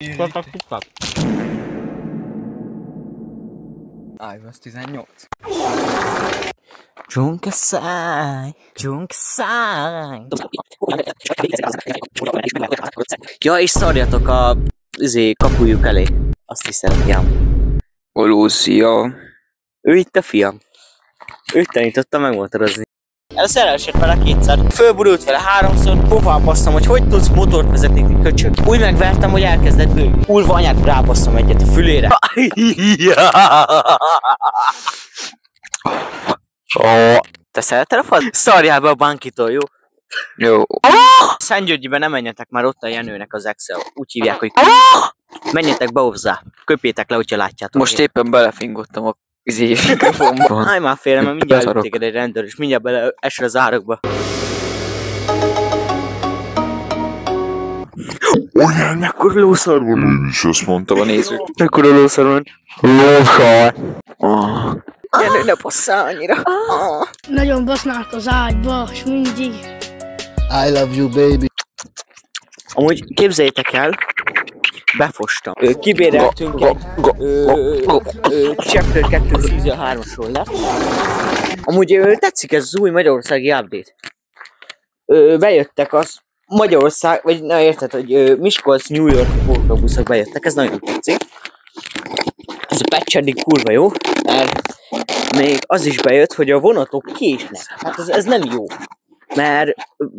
iOS 18. Csonkaszáj! Ja, és szarjatok a kapujuk elé. Azt hiszem, fiam. Szia. Ő itt a fiam. Őt tanította megmotorozni. Először elesett vele kétszer. Fölborult vele háromszor. Hová basszom, hogy tudsz motort vezetni, köcsög. Úgy megvertem, hogy elkezdett bőgni. Kurva anyát, rábasszom egyet a fülére. Te szereted a fad? Szarjál be a bankitól, jó? Jó. Szentgyörgyibe nem menjetek, már ott a Jenőnek az exe. Úgy hívják, hogy menjetek be hozzá. Köpjétek le, hogyha látjátok. Most éppen belefingottam a mikrofonba. Állj már félre, mert mindjárt jut téged egy rendőr, és mindjárt bele esel az árokba. Olyan, mekkora lószar van. Én is azt mondtam a nézők. Mekkora lószar van. Lószar. Jenő, ne basszál annyira. Nagyon basznak az ágyba, és mindig. I love you, baby. Amúgy képzeljétek el, befostam. Kibéreltünk egy Chapter 2 Season 3-as rollert. Amúgy tetszik ez az új magyarországi update. Bejöttek az Magyarország, vagy na érted, hogy Miskolc, New York buszok bejöttek, ez nagyon tetszik. Ez a patch eddig kurva jó, mert még az is bejött, hogy a vonatok késnek. Hát ez nem jó. Mert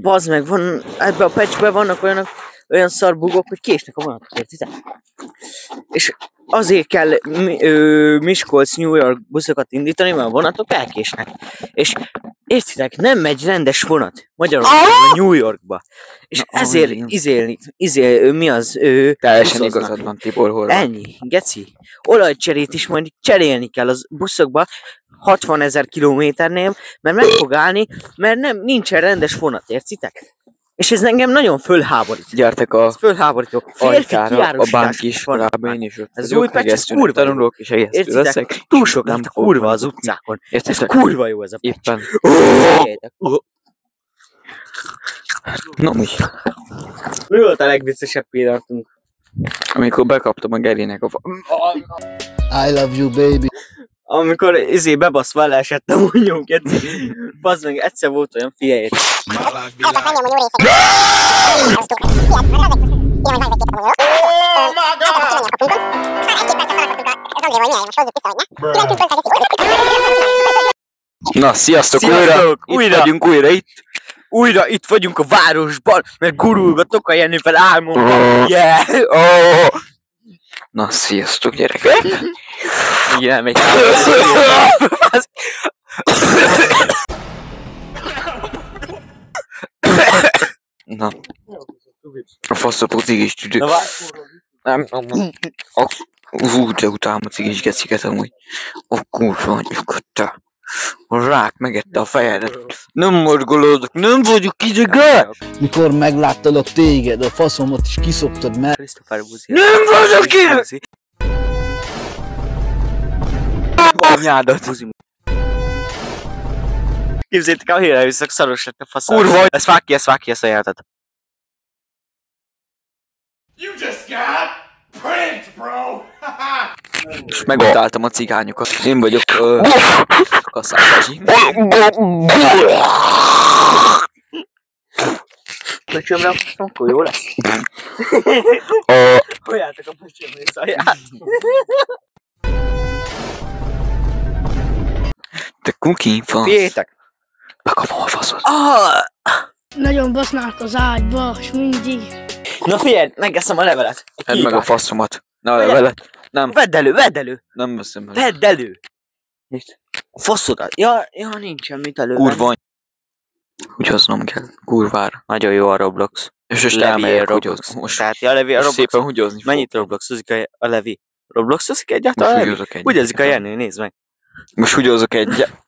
bazd meg, van, ebben a patchben vannak olyan szarbugok, hogy késnek a vonatok, értitek? És azért kell Miskolc, New York buszokat indítani, mert a vonatok elkésnek. És értitek, nem megy rendes vonat Magyarországon, New Yorkba. És ezért mi az? Teljesen igazad van, Tibor Horváth. Ennyi, geci. Olajcserét is majd cserélni kell az buszokba 60 000 kilométernél, mert meg fog állni, mert nincsen rendes vonat, értitek? És ez engem nagyon fölháborít. Gyertek a fölháborító. Férfi a bank is van. Én is ott. Ez új patch, ez kurva tanulók is egésztő leszek. Túl sok lett a kurva az utcákon. Ez kurva jó ez a patch. Éppen. No mi? Mi volt a legviccesebb pillanatunk? Amikor bekaptam a Gerinek a I love you, baby. Amikor bebaszva leesett a munyó, geci. Bazd meg, egyszer volt olyan figyelj. Na, sziasztok! Újra itt vagyunk a városban, mert gurulgatok a Jenővel álmomban. Yeah! Na, sziasztok, gyerekek! Igen, még Na. A faszapó cigis tüdő. Nem. De utálom a cigis geciket amúgy. Kurva anyukat, te. A rák megette a fejedet. Nem morgolódok, nem vagyok idegen! Mikor megláttalak téged, a faszomat is kiszoptad, mert... Christopher Buzi. Nem vagyok idegen! Anyádat! Képzeljétek el, hogy elviszek, szaros lett a faszom. Kurva! Ezt vág ki ezt a játet. You just got pranked, bro! És megutáltam a cigányokat. Én vagyok kasszátázsi. Pöcsömre akkor jó lesz. Halljátok a pöcsömre szaját. Te kuki fasz. Figyeljetek! Bekapom a faszot. Nagyon basznak az ágyba, és mindig. Na figyelj, megeszem a levelet. Edd meg a faszomat. Na a levelet. Nem. Vedd elő! Nem veszem el. Vedd elő! A faszodat. Ja, nincsen mit elő. Kurva. Úgy hoznom kell. Kurvára. Nagyon jó a Roblox. És most Levi elmegyek Roblox. húgyozni. Most Tehát a Levi a Roblox. szépen húgyozni fog. Mennyit Robloxozik a Levi? Robloxozik egyáltalán? Most Levi? húgyozok egyet. Húgyozik a Jenő, nézd meg. Most húgyozok egyet.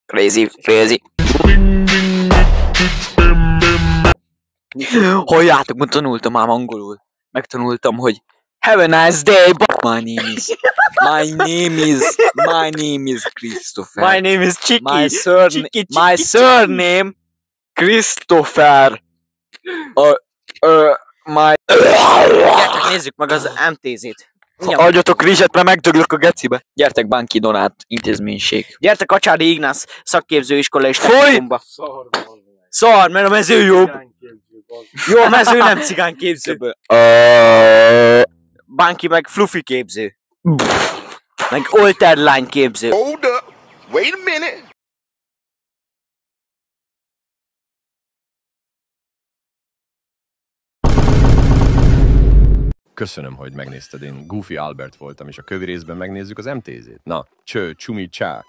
Crazy. Halljátok, ma tanultam ám angolul. Megtanultam, hogy have a nice day, my name is Christopher. My name is Chiki. My surname Christopher. Majd... Gyertek, nézzük meg az MTZ-t. Adjatok rizset, mert megdöglök a gecibe. Gyertek, Banki Donát intézménység. Gyertek, Acsádi Ignász szakképzőiskola és Fúj! technikumba. Szar, mert a mező jobb. Jó, a mező nem cigánképző. Banki meg fluffy képző. Meg Olterlány képző. Hold up. Wait a minute. Köszönöm, hogy megnézted. Én Goofy Albert voltam, és a kövi részben megnézzük az MTZ-t. Na, cső, csumi, csá!